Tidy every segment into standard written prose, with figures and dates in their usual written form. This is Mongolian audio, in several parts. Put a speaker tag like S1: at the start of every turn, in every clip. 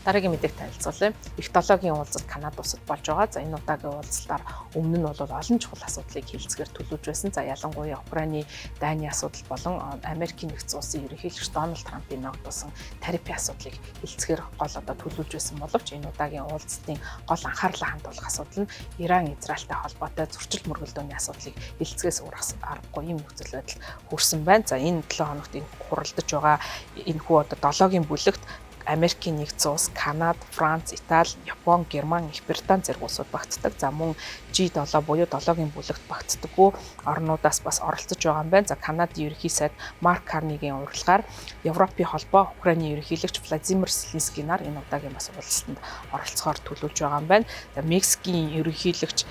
S1: Дараагийн мэдээг танилцуулъя. Эх 7-гийн уулзалт Канада улсад болж байгаа. За энэ удаагийн уулзалтаар өмнө нь бол олон чухал асуудлыг хилцгээр төлөвлөж байсан. За ялангуяа Украины дайны асуудал болон Америкийн нэгдсэн улсын ерөнхийлөгч Дональд Трампын ногдуулсан тарифын асуудлыг хилцгээр гол төлөвлөж байсан боловч энэ удаагийн уулзалтын гол анхаарлаа хандуулах асуудал нь Иран Израильтай холбоотой зөрчил мөргөлдөөний асуудлыг хилцгээс өөр аргагүй юм нөхцөл байдал хүрсэн байна. За энэ 7 хоногт энэ хуралдаж байгаа энэ хүү 7-гийн бүлэгт Америкийн нэгдсэн улс, Канада, Франц, Итали, Япон, Герман, Их Британь зэрэг улсууд багтдаг. За мөн G7 буюу 7-гийн бүлэгт багтдаггүй орнуудаас бас оролцож байгаа юм байна. За Канадын ерөнхий сайд Марк Карнигийн урилгаар Европын холбоо Украины ерөнхийлөгч Владимир Зеленский нар энэ удаагийн бас уулзалтанд оролцохоор төлөвлөж байгаа юм байна. За Мексикийн ерөнхийлөгч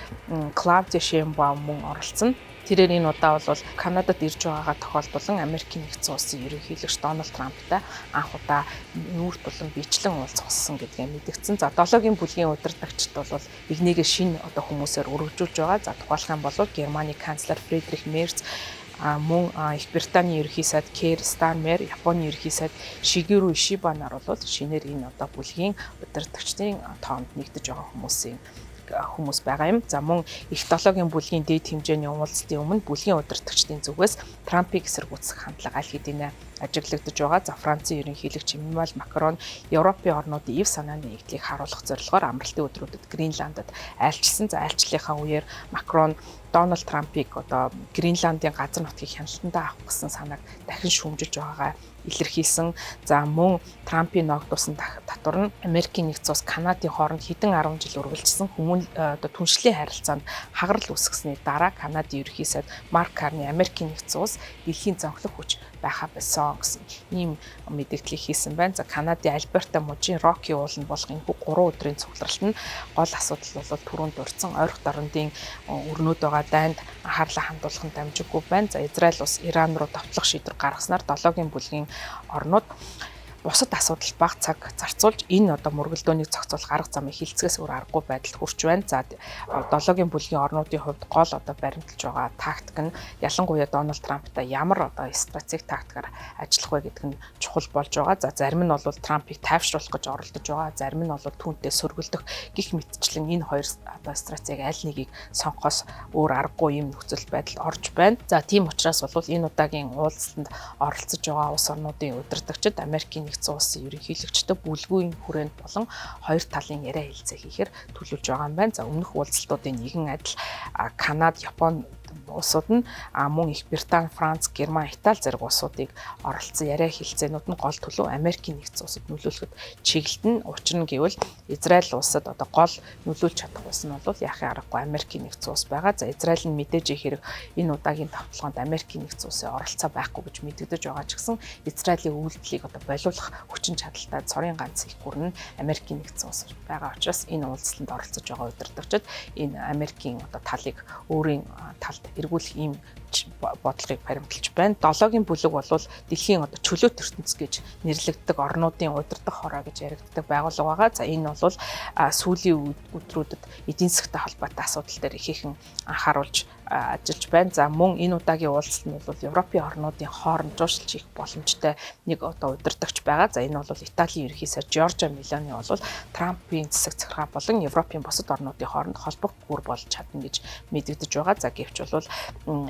S1: Клаудиа Шейнбаум мөн оролцсон. Тэрээр энэ удаа бол Канадад ирж байгаагаа тохиолдуулан Америкийн нэгдсэн улсын ерөнхийлөгч Дональд Трамптай анх удаа нүүр тулан бичлэн уулзсан гэдгээ мэдгдсэн. За 7-гийн бүлгийн удирдагчид бол игнийгээ шинэ хүмүүсээр өргөжүүлж байгаа. За тухайлах юм бол Германы канцлер Фридрих Мерц, мөн Их Британий ерөнхий сайд Кейр Стармер, Японы ерөнхий сайд Шигеру Ишиба нар бол шинээр энэ бүлгийн удирдагчдын тоонд нэгдэж байгаа хүмүүс байгаа юм. За мөн Их 7-гийн бүлгийн дээд хэмжээний уулзалтын өмнө бүлгийн удирдагчдын зүгээс Трампыг эсэргүүцэх хандлага аль хэдийнэ ажиглагдаж байгаа. За Францын ерөнхийлөгч Эммануэль Макрон Европын орнуудын эв санааны нэгдлийг харуулах зорилгоор амралтын өдрүүдэд Гренландад айлчилсан. За айлчлалынхаа үеэр Макрон Дональд Трампыг Гренландын газар нутгийг хяналтандаа авах гэсэн санааг дахин шүүмжилж байгаагаа илэрхийлсэн. За мөн Трампын ногдуулсан татвар нь Америкийн нэгдсэн улс Канадын хооронд хэдэн 10 жил үргэлжилсэн түншлэлийн харилцаанд хагарал үүсгэсний дараа Канадын ерөнхий сайд Марк Карни Америкийн нэгдсэн улс дэлхийн цонхлог хүч байхаа байсан гэсэн ийм мэдээллийг хийсэн байна. За Канадын Альберта мужийн Рокки ууланд болох энэхүү 3 өдрийн цугларалт нь гол асуудал бол түрүүнд дурдсан ойрох дорнодын өрнөд байгаа дайнд анхаарлаа хандуулах нь дамжиггүй байна. За Израиль улс Иран руу давтлах шийдвэр гаргаснаар 7-гийн бүлгийн орнууд бусад асуудал бага цаг зарцуулж энэ мөргөлдөөнийг зохицуулах арга замыг хилцгээс өөр аргагүй байдалд хүрч байна. За 7-гийн бүлгийн орнуудын хувьд гол баримталж байгаа тактик нь ялангуяа Дональд Трамптай ямар стратеги тактикаар ажиллах вэ гэдэг нь чухал болж байгаа. За зарим нь бол Трампыг тайвшруулах гэж оролдож байгаа. Зарим нь бол түүнтэй сөргөлдөх гих мэтчлэн энэ хоёр стратеги аль нэгийг сонгохоос өөр аргагүй юм нөхцөл байдалд орж байна. За тийм учраас бол энэ удаагийн уулзалтанд оролцож байгаа улс орнуудын удирдагчид Америкийн нэгдсэн улсын ерөнхийлөгчтэй бүлгийн хүрээнд болон хоёр талын яриа хэлцээ хийхээр төлөвлөж байгаа юм байна. За өмнөх уулзалтуудын нэгэн адил Канада, Япон улсууд нь мөн Их Британь, Франц, Герман, Итали зэрэг улсуудыг оролцсон яриа хэлцээнүүд нь гол төлөв Америкийн нэгдсэн улсад нөлөөлөхөд чиглэлд нь учир нь гэвэл Израиль улсад гол нөлөөлж чадах улс нь бол яахын аргагүй Америкийн нэгдсэн улс байгаа. За Израиль нь мэдээж хэрэг энэ удаагийн тавталгаанд Америкийн нэгдсэн улсын оролцоо байхгүй гэж мэдэгдэж байгаа ч гэсэн Израилийн үйлдэлийг болиулах хүчин чадалтай цорын ганц их гүр нь Америкийн нэгдсэн улс байгаа учраас энэ уулзалтанд оролцож байгаа удирдагчид энэ Америкийн талыг өөрийн талд эргүүлэх ийм бодлогыг баримталж байна. 7-гийн бүлэг бол дэлхийн чөлөөт ертөнц гэж нэрлэгддэг орнуудын удирдах хороо гэж яригддаг байгууллага байгаа. За энэ бол сүүлийн өдрүүдэд эдийн засгийн холбоотой асуудал дээр ихээхэн анхааруулж ажиллаж байна. За мөн энэ удаагийн уулзалт нь бол Европын орнуудын хооронд жуулчлж хийх боломжтой нэг удирдагч байгаа. За энэ бол Италийн ерөнхий сайд Жоржа Мелони бол Трампын засаг захиргаа болон Европын бусад орнуудын хооронд холбох гүр болж чадна гэж мэдэгдэж байгаа. За гэвч бол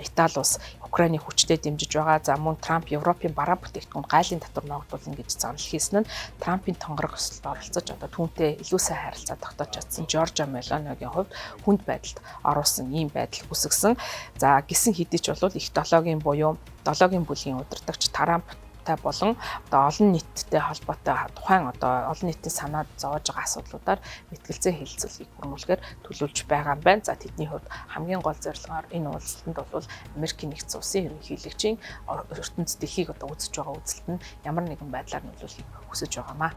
S1: Итали улс Украины хүчтэй дэмжиж байгаа. За мөн Трамп Европын бараа бүтээгдэхүүн гайлын татвар ногдуулна гэж занал хийсэн нь Трампын тонгорог өсөлтөд оролцож түүнтэй илүү сайн харилцаа тогтоож чадсан Жоржа Мелонигийн хувьд хүнд байдалд оруулсан ийм байдал үүсгэсэн. За гисэн хэдий ч бол Их 7-гийн буюу 7-гийн бүлгийн удирдагч Трамптай болон олон нийттэй холбоотой тухайн олон нийтийн санаад зовоож байгаа асуудлуудаар мэтгэлцээ хэлэлцүүлгийг хөрвүүлэхээр төлөвлөж байгаа юм байна. За тэдний хувьд хамгийн гол зорилгоор энэ уулзалтанд бол Америкийн нэгдсэн улсын ерөнхийлөгчийн ертөнц дэлхийг үзэж байгаа үзэлт нь ямар нэгэн байдлаар нөлөөлөхийг хүсэж байгаамаа.